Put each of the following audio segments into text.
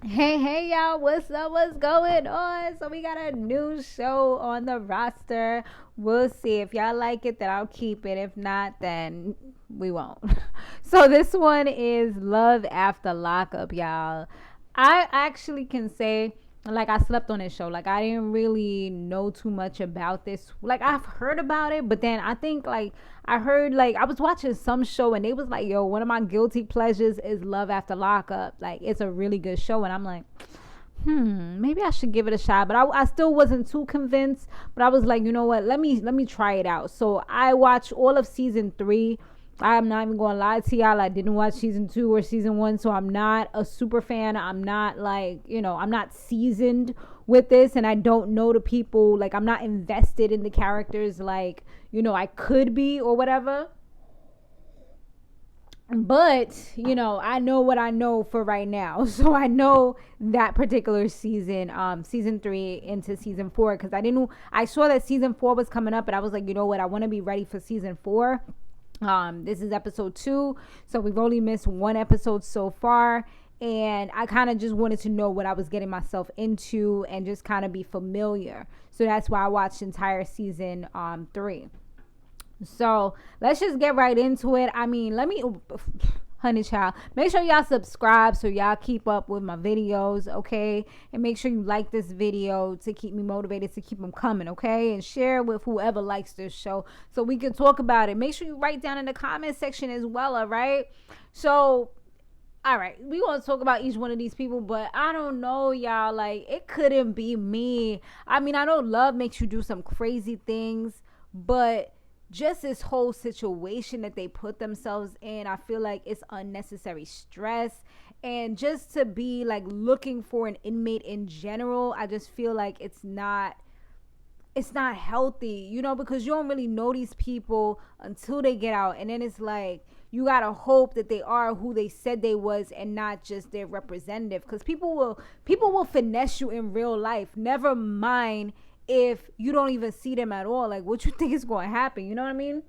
Hey, y'all, what's up? What's going on? So, we got a new show on the roster. We'll see. If y'all like it, then I'll keep it. If not, then we won't. So, this one is Love After Lockup, y'all. I actually can say, like, I slept on this show. Like, I didn't really know too much about this. Like, I've heard about it, but then I think, like, I heard, like, I was watching some show and they was like, yo, one of my guilty pleasures is Love After Lockup. Like, it's a really good show. And I'm like, maybe I should give it a shot. But I still wasn't too convinced. But I was like, you know what? Let me try it out. So I watched all of season 3. I'm not even gonna lie to y'all. I didn't watch season 2 or season 1, so I'm not a super fan. I'm not like, I'm not seasoned with this, and I don't know the people. Like, I'm not invested in the characters like, I could be or whatever. But, I know what I know for right now. So I know that particular season, season 3 into season 4, because I saw that season 4 was coming up, and I was like, you know what, I want to be ready for season 4. This is episode 2, so we've only missed one episode so far, and I kind of just wanted to know what I was getting myself into and just kind of be familiar. So that's why I watched entire season 3. So let's just get right into it. I mean, honey child, make sure y'all subscribe so y'all keep up with my videos, okay? And make sure you like this video to keep me motivated to keep them coming, okay? And share with whoever likes this show so we can talk about it. Make sure you write down in the comment section as well, all right? So, all right, we want to talk about each one of these people, but I don't know, y'all. Like, it couldn't be me. I mean, I know love makes you do some crazy things, but just this whole situation that they put themselves in, I feel like it's unnecessary stress. And just to be like looking for an inmate in general, I just feel like it's not healthy, because you don't really know these people until they get out. And then it's like, you gotta hope that they are who they said they was and not just their representative, because people will finesse you in real life, never mind if you don't even see them at all. Like, what you think is going to happen? You know what I mean?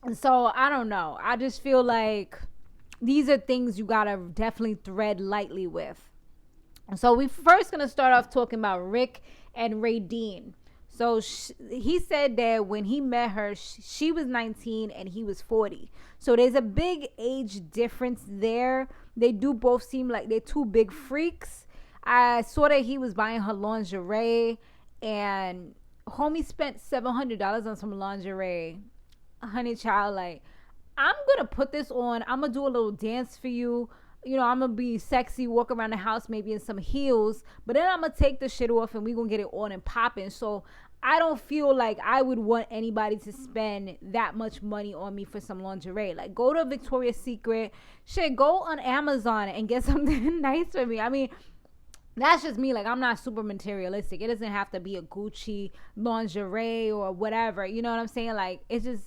And so I don't know. I just feel like these are things you got to definitely tread lightly with. So we first going to start off talking about Rick and Reydean. So he said that when he met her, she was 19 and he was 40. So there's a big age difference there. They do both seem like they're two big freaks. I saw that he was buying her lingerie, and homie spent $700 on some lingerie. Honey child, like, I'm gonna put this on. I'm gonna do a little dance for you. I'm gonna be sexy, walk around the house maybe in some heels, but then I'm gonna take the shit off and we gonna get it on and popping. So I don't feel like I would want anybody to spend that much money on me for some lingerie. Like, go to Victoria's Secret, shit, go on Amazon and get something nice for me. I mean, that's just me. Like, I'm not super materialistic. It doesn't have to be a Gucci lingerie or whatever. You know what I'm saying? Like, it's just,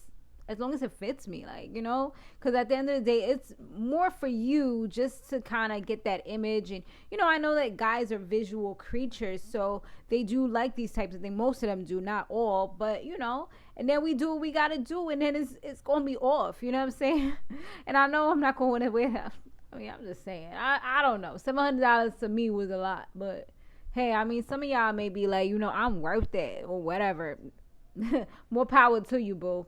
as long as it fits me, like, because at the end of the day, it's more for you just to kind of get that image. And, I know that guys are visual creatures, so they do like these types of things. Most of them do, not all, but, and then we do what we got to do, and then it's going to be off. You know what I'm saying? And I know I'm not going to wear that. I mean, I'm just saying. I don't know. $700 to me was a lot. But, hey, I mean, some of y'all may be like, I'm worth it or whatever. More power to you, boo.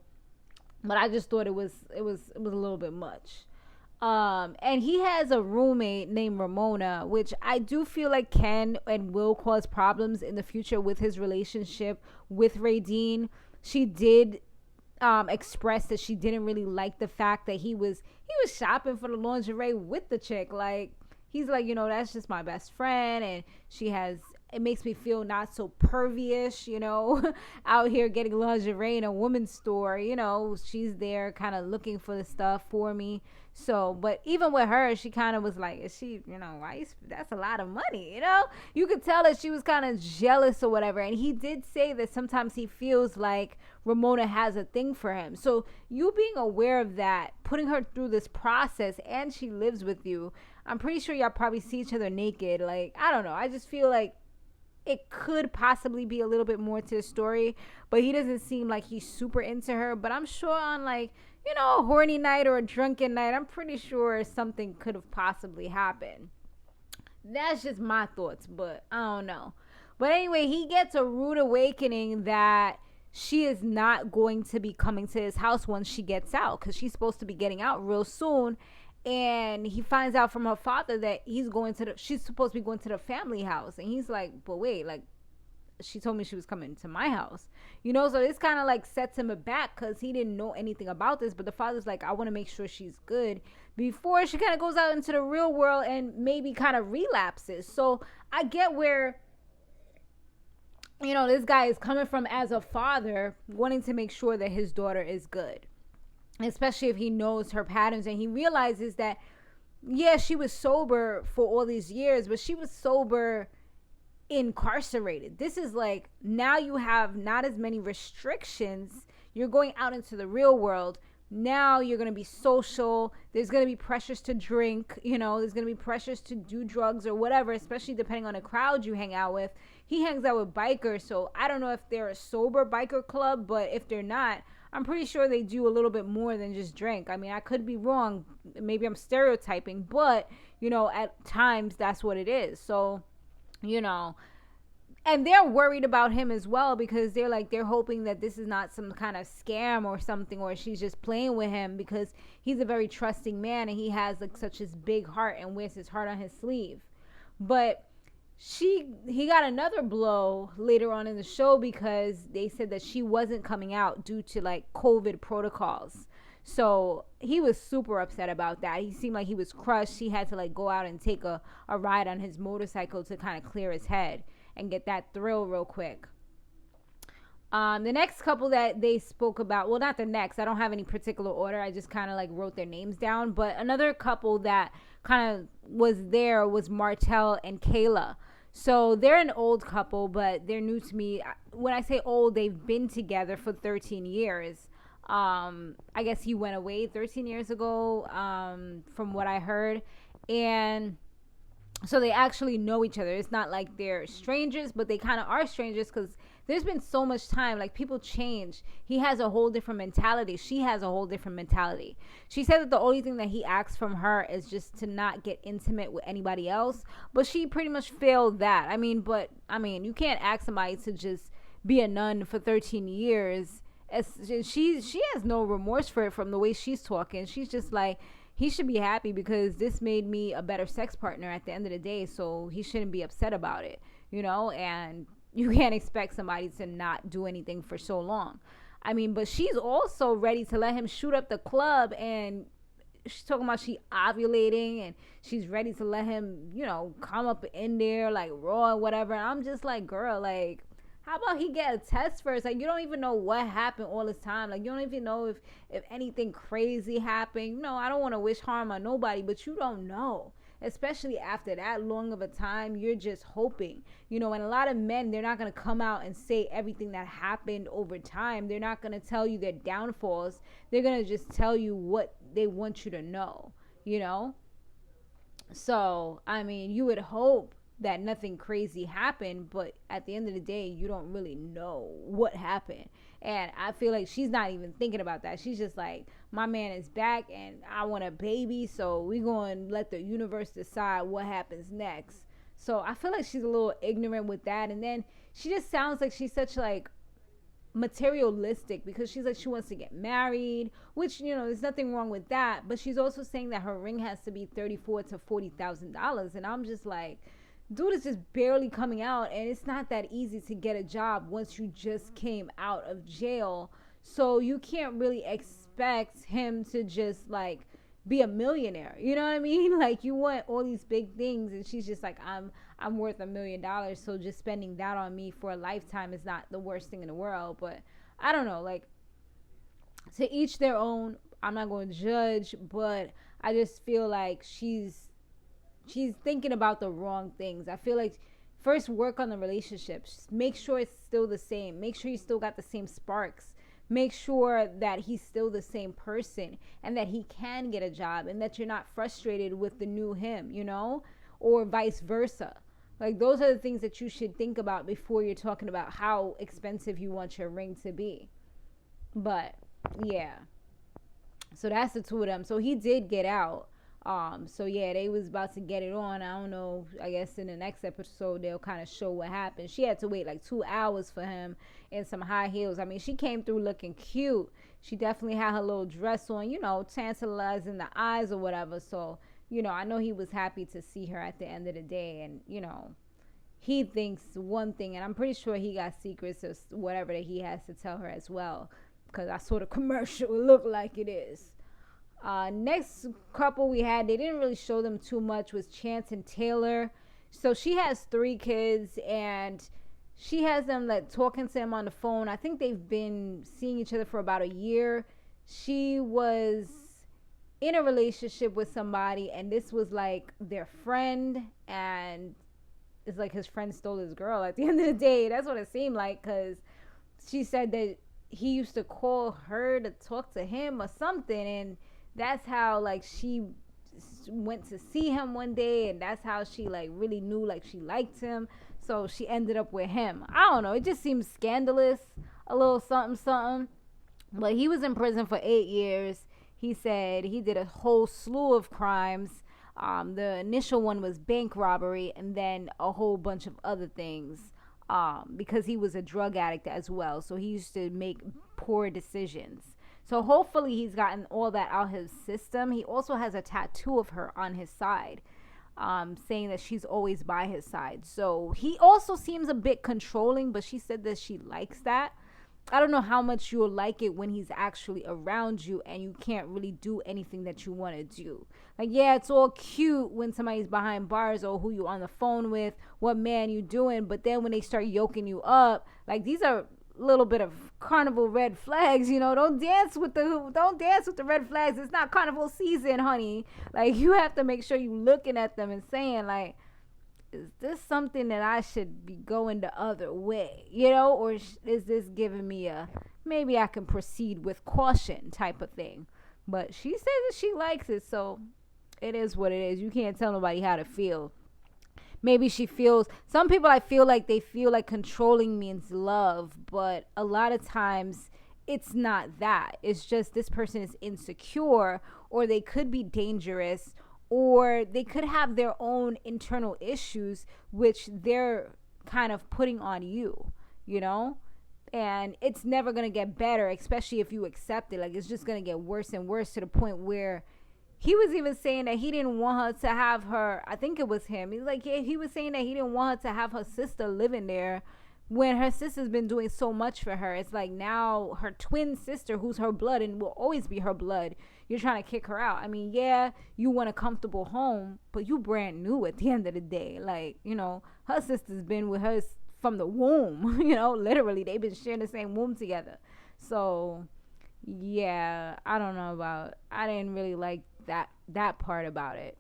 But I just thought it was a little bit much. And he has a roommate named Ramona, which I do feel like can and will cause problems in the future with his relationship with Reydean. She did expressed that she didn't really like the fact that he was shopping for the lingerie with the chick. Like, he's like, that's just my best friend, and it makes me feel not so pervyish, out here getting lingerie in a woman's store. She's there kind of looking for the stuff for me. So, but even with her, she kind of was like, is she, why? That's a lot of money, You could tell that she was kind of jealous or whatever. And he did say that sometimes he feels like Ramona has a thing for him. So you being aware of that, putting her through this process, and she lives with you, I'm pretty sure y'all probably see each other naked. Like, I don't know. I just feel like it could possibly be a little bit more to the story, but he doesn't seem like he's super into her. But I'm sure on, like, a horny night or a drunken night, I'm pretty sure something could have possibly happened. That's just my thoughts, but I don't know. But anyway, he gets a rude awakening that she is not going to be coming to his house once she gets out, because she's supposed to be getting out real soon. And he finds out from her father that she's supposed to be going to the family house. And he's like, but wait, like, she told me she was coming to my house, so this kind of like sets him aback because he didn't know anything about this. But the father's like, I want to make sure she's good before she kind of goes out into the real world and maybe kind of relapses. So I get where this guy is coming from as a father, wanting to make sure that his daughter is good, especially if he knows her patterns and he realizes that, yeah, she was sober for all these years, but she was sober incarcerated. This is like, now you have not as many restrictions. You're going out into the real world. Now you're going to be social. There's going to be pressures to drink, there's going to be pressures to do drugs or whatever, especially depending on the crowd you hang out with. He hangs out with bikers, so I don't know if they're a sober biker club, but if they're not, I'm pretty sure they do a little bit more than just drink. I mean, I could be wrong. Maybe I'm stereotyping, but, at times that's what it is. So, and they're worried about him as well, because they're hoping that this is not some kind of scam or something, or she's just playing with him, because he's a very trusting man and he has like such this big heart and wears his heart on his sleeve. But he got another blow later on in the show, because they said that she wasn't coming out due to like COVID protocols. So he was super upset about that. He seemed like he was crushed. He had to like go out and take a ride on his motorcycle to kind of clear his head and get that thrill real quick. The next couple that they spoke about, well, not the next, I don't have any particular order, I just kind of like wrote their names down, but another couple that kind of was there was Martell and Kayla. So they're an old couple, but they're new to me. When I say old, they've been together for 13 years. I guess he went away 13 years ago, from what I heard. And so they actually know each other. It's not like they're strangers, but they kind of are strangers, because there's been so much time. Like, people change. He has a whole different mentality. She has a whole different mentality. She said that the only thing that he asks from her is just to not get intimate with anybody else. But she pretty much failed that. I mean, you can't ask somebody to just be a nun for 13 years. She has no remorse for it from the way she's talking. She's just like, he should be happy because this made me a better sex partner at the end of the day, so he shouldn't be upset about it, and you can't expect somebody to not do anything for so long. I mean, but she's also ready to let him shoot up the club, and she's talking about she ovulating, and she's ready to let him, come up in there like raw and whatever. And I'm just like, girl, like, how about he get a test first? Like, you don't even know what happened all this time. Like, you don't even know if anything crazy happened. I don't want to wish harm on nobody, but you don't know. Especially after that long of a time, you're just hoping. And a lot of men, they're not going to come out and say everything that happened over time. They're not going to tell you their downfalls. They're going to just tell you what they want you to know, So, I mean, you would hope that nothing crazy happened, but at the end of the day, you don't really know what happened. And I feel like she's not even thinking about that. She's just like, my man is back and I want a baby, so we going to let the universe decide what happens next. So I feel like she's a little ignorant with that. And then she just sounds like she's such like materialistic, because she's like, she wants to get married, which, there's nothing wrong with that, but she's also saying that her ring has to be $34,000 to $40,000. And I'm just like, dude is just barely coming out, and it's not that easy to get a job once you just came out of jail. So you can't really expect him to just like be a millionaire. You know what I mean? Like, you want all these big things, and she's just like, I'm worth $1 million, so just spending that on me for a lifetime is not the worst thing in the world. But I don't know, like, to each their own. I'm not going to judge, but I just feel like she's thinking about the wrong things. I feel like first work on the relationships. Make sure it's still the same. Make sure you still got the same sparks. Make sure that he's still the same person and that he can get a job, and that you're not frustrated with the new him, or vice versa. Like, those are the things that you should think about before you're talking about how expensive you want your ring to be. But yeah, so that's the two of them. So he did get out. So yeah, they was about to get it on. I don't know. I guess in the next episode they'll kind of show what happened. She had to wait like 2 hours for him in some high heels. I mean, she came through looking cute. She definitely had her little dress on, tantalizing the eyes or whatever. So, I know he was happy to see her at the end of the day. And, he thinks one thing, and I'm pretty sure he got secrets or whatever that he has to tell her as well. Because I saw the commercial. It looked like it is. Next couple we had, they didn't really show them too much, was Chance and Taylor. So she has 3 kids, and she has them like talking to him on the phone. I think they've been seeing each other for about a year. She was in a relationship with somebody, and this was like their friend, and it's like his friend stole his girl at the end of the day. That's what it seemed like, because she said that he used to call her to talk to him or something, and that's how like she went to see him one day, and that's how she like really knew like she liked him. So she ended up with him. I don't know, it just seems scandalous, a little something something. But he was in prison for 8 years. He said he did a whole slew of crimes. The initial one was bank robbery, and then a whole bunch of other things, because he was a drug addict as well. So he used to make poor decisions. So hopefully he's gotten all that out of his system. He also has a tattoo of her on his side, saying that she's always by his side. So he also seems a bit controlling, but she said that she likes that. I don't know how much you'll like it when he's actually around you and you can't really do anything that you want to do. Like, yeah, it's all cute when somebody's behind bars or who you on the phone with, what man you doing. But then when they start yoking you up, like, these are little bit of carnival red flags. Don't dance with the red flags. It's not carnival season, honey. Like, you have to make sure you looking at them and saying like, is this something that I should be going the other way, or is this giving me a maybe I can proceed with caution type of thing? But she says that she likes it, so it is what it is. You can't tell nobody how to feel. Maybe she feels, some people I feel like they feel like controlling means love, but a lot of times it's not that. It's just this person is insecure, or they could be dangerous, or they could have their own internal issues, which they're kind of putting on you, and it's never going to get better, especially if you accept it. Like, it's just going to get worse and worse, to the point where he was even saying that he didn't want her to have her, I think it was him. He's like, yeah, he was saying that he didn't want her to have her sister living there when her sister's been doing so much for her. It's like now her twin sister, who's her blood and will always be her blood, you're trying to kick her out. I mean, yeah, you want a comfortable home, but you brand new at the end of the day. Like, her sister's been with her from the womb, literally they've been sharing the same womb together. So yeah, I didn't really like that part about it.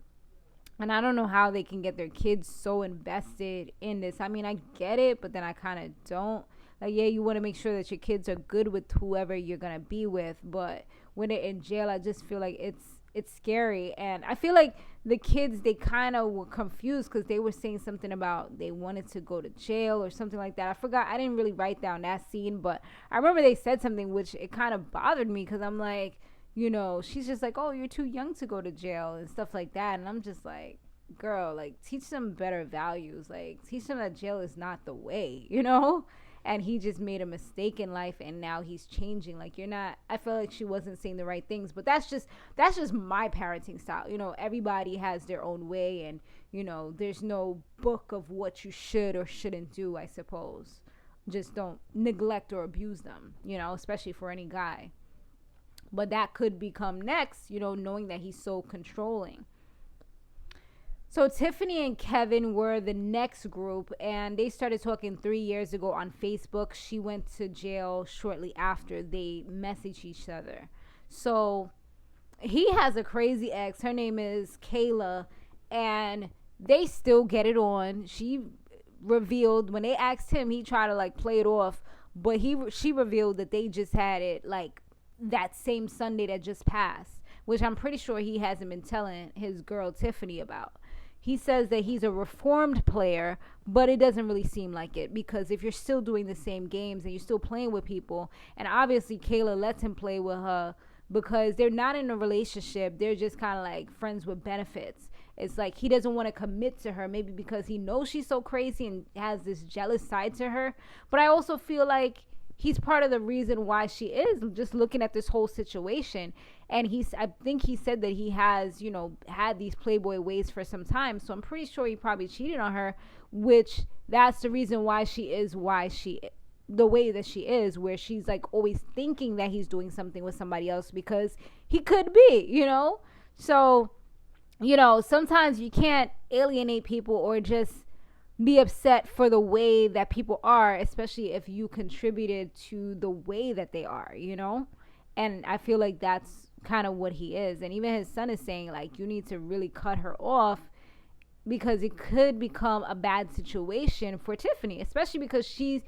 And I don't know how they can get their kids so invested in this. I mean, I get it, but then I kind of don't. Like, yeah, you want to make sure that your kids are good with whoever you're going to be with. But when they're in jail, I just feel like it's scary. And I feel like the kids, they kind of were confused because they were saying something about they wanted to go to jail or something like that. I forgot. I didn't really write down that scene. But I remember they said something which it kind of bothered me, because I'm like, she's just like, oh, you're too young to go to jail and stuff like that. And I'm just like, girl, like, teach them better values. Like, teach them that jail is not the way, And he just made a mistake in life, and now he's changing. Like, you're not, I feel like she wasn't saying the right things, but that's just my parenting style. Everybody has their own way, and, there's no book of what you should or shouldn't do, I suppose. Just don't neglect or abuse them, especially for any guy. But that could become next, knowing that he's so controlling. So Tiffany and Kevin were the next group, and they started talking 3 years ago on Facebook. She went to jail shortly after they messaged each other. So he has a crazy ex. Her name is Kayla, and they still get it on. She revealed, when they asked him, he tried to like play it off, but she revealed that they just had it like that same Sunday that just passed, which I'm pretty sure he hasn't been telling his girl Tiffany about. He says that he's a reformed player, but it doesn't really seem like it, because if you're still doing the same games and you're still playing with people, and obviously Kayla lets him play with her because they're not in a relationship. They're just kind of like friends with benefits. It's like he doesn't want to commit to her, maybe because he knows she's so crazy and has this jealous side to her. But I also feel like he's part of the reason why she is, just looking at this whole situation. And I think he said that he has, you know, had these playboy ways for some time. So I'm pretty sure he probably cheated on her, which that's the reason why she is the way that she is, where she's like always thinking that he's doing something with somebody else, because he could be, you know. So, you know, sometimes you can't alienate people or just be upset for the way that people are, especially if you contributed to the way that they are, you know. And I feel like that's kind of what he is. And even his son is saying, like, you need to really cut her off, because it could become a bad situation for Tiffany, especially because she's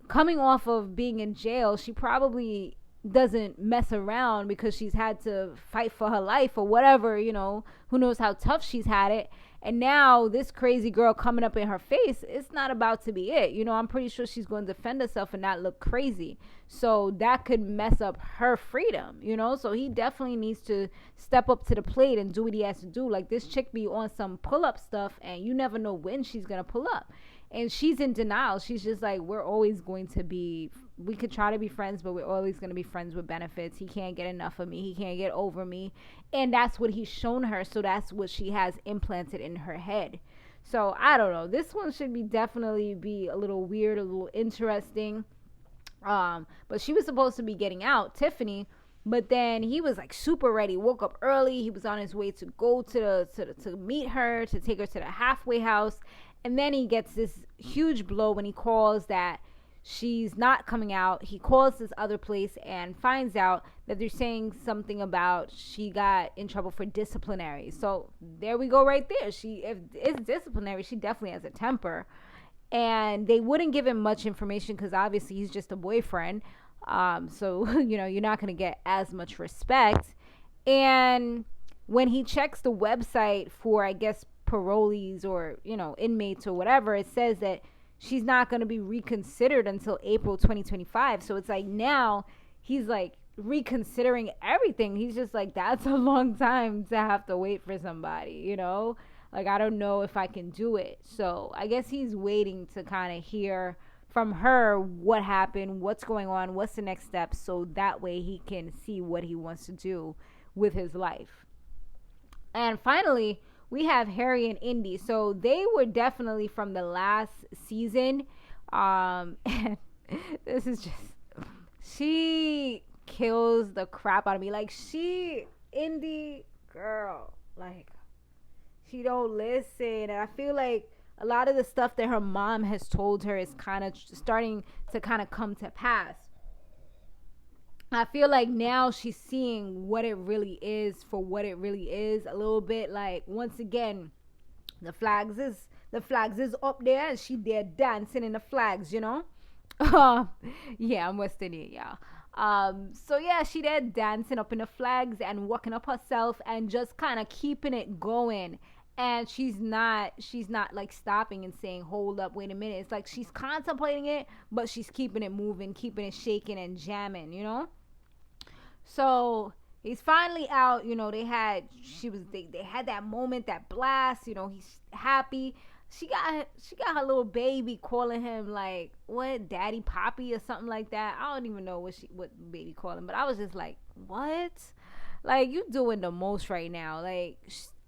coming off of being in jail. She probably doesn't mess around because she's had to fight for her life or whatever, you know. Who knows how tough she's had it. And now this crazy girl coming up in her face, it's not about to be it. You know, I'm pretty sure she's going to defend herself and not look crazy. So that could mess up her freedom, you know. So he definitely needs to step up to the plate and do what he has to do. Like, this chick be on some pull-up stuff, and you never know when she's going to pull up. And she's in denial. She's just like, we could try to be friends, but we're always going to be friends with benefits. He can't get enough of me. He can't get over me. And that's what he's shown her. So that's what she has implanted in her head. So I don't know. This one should definitely be a little weird, a little interesting. But she was supposed to be getting out, Tiffany. But then he was like super ready, woke up early. He was on his way to go to meet her, to take her to the halfway house. And then he gets this huge blow when he calls that she's not coming out. He calls this other place and finds out that they're saying something about she got in trouble for disciplinary. So there we go right there. If it's disciplinary, she definitely has a temper. And they wouldn't give him much information because obviously he's just a boyfriend. So, you know, you're not going to get as much respect. And when he checks the website for, I guess, parolees or, you know, inmates or whatever, it says that she's not going to be reconsidered until April 2025. So it's like now he's like reconsidering everything. He's just like, that's a long time to have to wait for somebody, you know? Like, I don't know if I can do it. So I guess he's waiting to kind of hear from her what happened, what's going on, what's the next step, so that way he can see what he wants to do with his life. And finally, we have Harry and Indy. So they were definitely from the last season. And this is just, she kills the crap out of me. Like, Indy, girl, like, she don't listen. And I feel like a lot of the stuff that her mom has told her is kind of starting to kind of come to pass. I feel like now she's seeing what it really is for what it really is a little bit. Like, once again, the flags is up there and she there dancing in the flags, you know. Yeah, I'm West Indian, y'all. So yeah, she there dancing up in the flags and walking up herself and just kind of keeping it going. And she's not like stopping and saying, hold up, wait a minute. It's like she's contemplating it, but she's keeping it moving, keeping it shaking and jamming, you know? So he's finally out, you know. They had that moment, that blast, you know. He's happy. She got her little baby calling him like, what, Daddy Poppy or something like that. I don't even know what baby called him, but I was just like, what? Like, you doing the most right now. Like,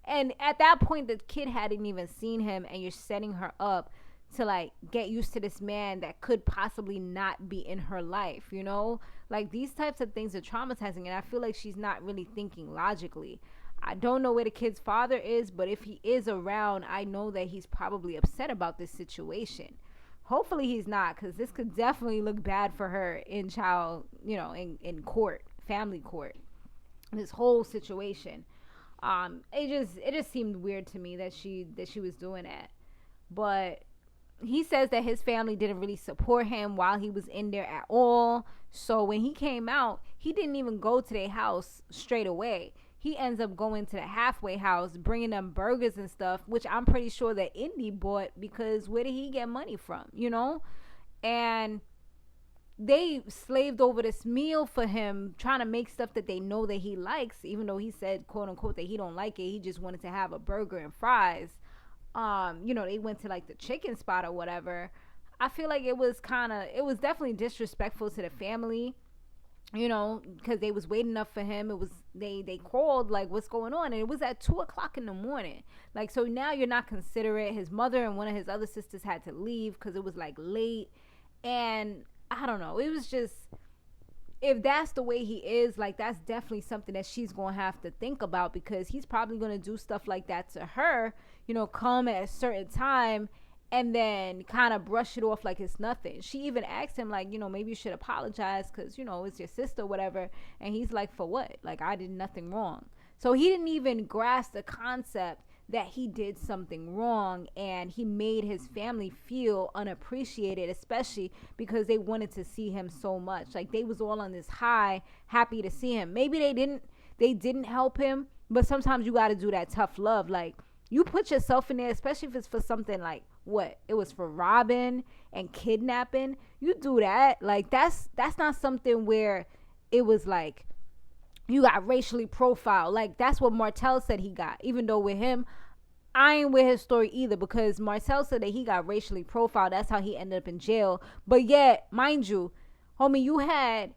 and at that point, the kid hadn't even seen him, and you're setting her up to, like, get used to this man that could possibly not be in her life, you know? Like, these types of things are traumatizing, and I feel like she's not really thinking logically. I don't know where the kid's father is, but if he is around, I know that he's probably upset about this situation. Hopefully he's not, because this could definitely look bad for her in in court, family court, this whole situation. It just seemed weird to me that she was doing that. But he says that his family didn't really support him while he was in there at all. So when he came out, he didn't even go to their house straight away. He ends up going to the halfway house, bringing them burgers and stuff, which I'm pretty sure that Indy bought, because where did he get money from, you know? And they slaved over this meal for him, trying to make stuff that they know that he likes, even though he said, quote unquote, that he don't like it. He just wanted to have a burger and fries. They went to like the chicken spot or whatever. I feel like it was definitely disrespectful to the family, because they was waiting up for him. It was, they called like, what's going on? And it was at 2:00 in the morning. Like, so now you're not considerate. His mother and one of his other sisters had to leave because it was like late. And I don't know. It was just, if that's the way he is, like, that's definitely something that she's going to have to think about, because he's probably going to do stuff like that to her, come at a certain time and then kind of brush it off like it's nothing. She even asked him, like, maybe you should apologize because, it's your sister or whatever. And he's like, for what? Like, I did nothing wrong. So he didn't even grasp the concept that he did something wrong, and he made his family feel unappreciated, especially because they wanted to see him so much. Like, they was all on this high, happy to see him. Maybe they didn't help him, but sometimes you got to do that tough love. Like, you put yourself in there, especially if it's for something like what it was for, robbing and kidnapping. You do that. Like, that's not something where it was like you got racially profiled. Like, that's what Martell said he got. Even though with him, I ain't with his story either, because Martell said that he got racially profiled. That's how he ended up in jail. But yet, mind you, homie, you had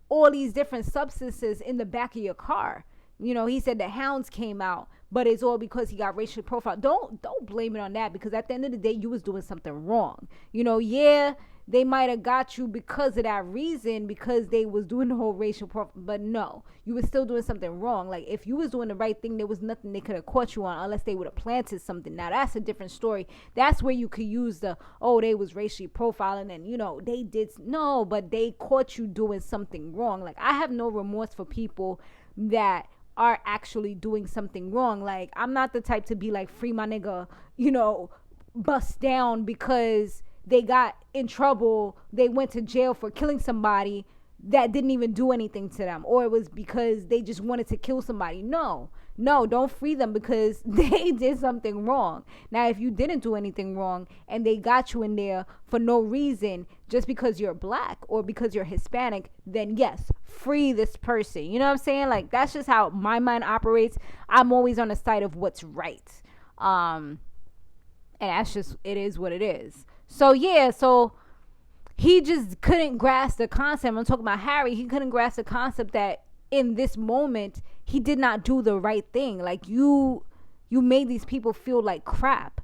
all these different substances in the back of your car. He said the hounds came out, but it's all because he got racially profiled. Don't blame it on that, because at the end of the day, you was doing something wrong. Yeah, they might have got you because of that reason, because they was doing the whole racial profile, but no, you was still doing something wrong. Like, if you was doing the right thing, there was nothing they could have caught you on unless they would have planted something. Now, that's a different story. That's where you could use the, they was racially profiling and, they did. No, but they caught you doing something wrong. Like, I have no remorse for people that are actually doing something wrong. Like, I'm not the type to be like, free my nigga, bust down because they got in trouble, they went to jail for killing somebody that didn't even do anything to them, or it was because they just wanted to kill somebody. No, don't free them because they did something wrong. Now, if you didn't do anything wrong and they got you in there for no reason, just because you're black or because you're Hispanic, then yes, free this person. You know what I'm saying? Like, that's just how my mind operates. I'm always on the side of what's right. And that's just, it is what it is. So he just couldn't grasp the concept. I'm talking about Harry. He couldn't grasp the concept that in this moment, he did not do the right thing. Like, you made these people feel like crap,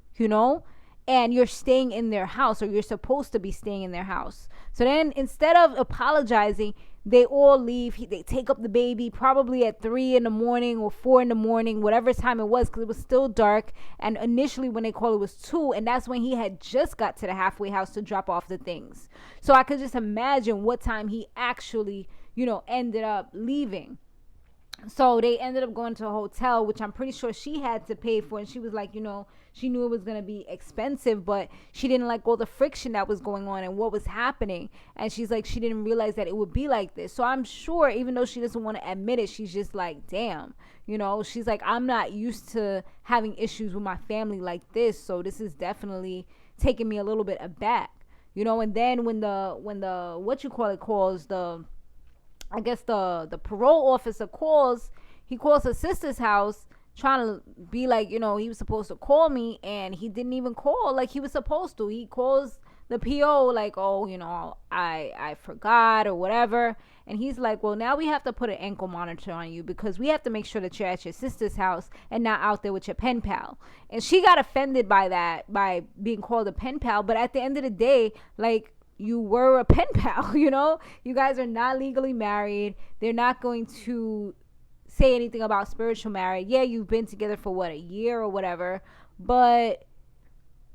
and you're staying in their house, or you're supposed to be staying in their house. So then, instead of apologizing, they all leave. They take up the baby probably at 3 a.m. or 4 a.m, whatever time it was, because it was still dark. And initially when they called, it was 2, and that's when he had just got to the halfway house to drop off the things. So I could just imagine what time he actually, ended up leaving. So they ended up going to a hotel, which I'm pretty sure she had to pay for. And she was like, she knew it was going to be expensive, but she didn't like all the friction that was going on and what was happening. And she's like, she didn't realize that it would be like this. So I'm sure, even though she doesn't want to admit it, she's just like, damn, she's like, I'm not used to having issues with my family like this. So this is definitely taking me a little bit aback, and then when the what you call it calls, I guess the parole officer calls, he calls her sister's house trying to be like, he was supposed to call me, and he didn't even call like he was supposed to. He calls the PO like, I forgot or whatever. And he's like, well, now we have to put an ankle monitor on you because we have to make sure that you're at your sister's house and not out there with your pen pal. And she got offended by that, by being called a pen pal. But at the end of the day, like, you were a pen pal, you guys are not legally married. They're not going to say anything about spiritual marriage. Yeah, you've been together for a year or whatever, but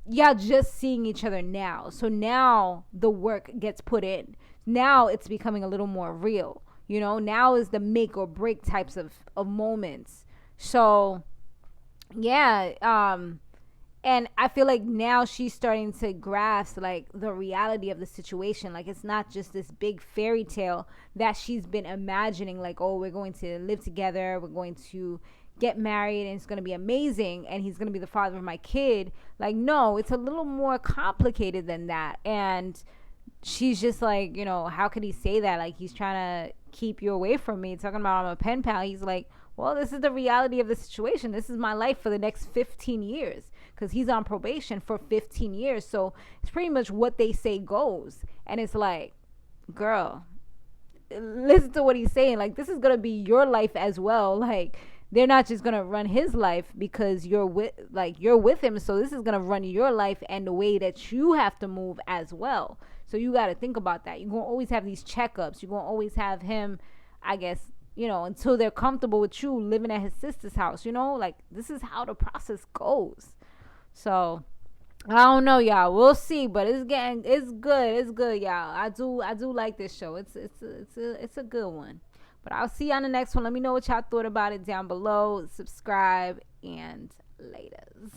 y'all just seeing each other now. So now the work gets put in. Now it's becoming a little more real, now is the make or break types of moments. So yeah, and I feel like now she's starting to grasp like the reality of the situation. Like, it's not just this big fairy tale that she's been imagining, like, we're going to live together, we're going to get married, and it's going to be amazing, and he's going to be the father of my kid. Like, no, it's a little more complicated than that. And she's just like, you know, how could he say that? Like, he's trying to keep you away from me, talking about I'm a pen pal. He's like, well, this is the reality of the situation. This is my life for the next 15 years, because he's on probation for 15 years. So it's pretty much what they say goes. And it's like, girl, listen to what he's saying. Like, this is going to be your life as well. Like, they're not just going to run his life because you're with him. So this is going to run your life and the way that you have to move as well. So you got to think about that. You're going to always have these checkups. You're going to always have him, I guess, you know, until they're comfortable with you living at his sister's house, you know, like, this is how the process goes. So I don't know, y'all. We'll see, but it's good, y'all. I do like this show. It's a good one. But I'll see you on the next one. Let me know what y'all thought about it down below. Subscribe, and laters.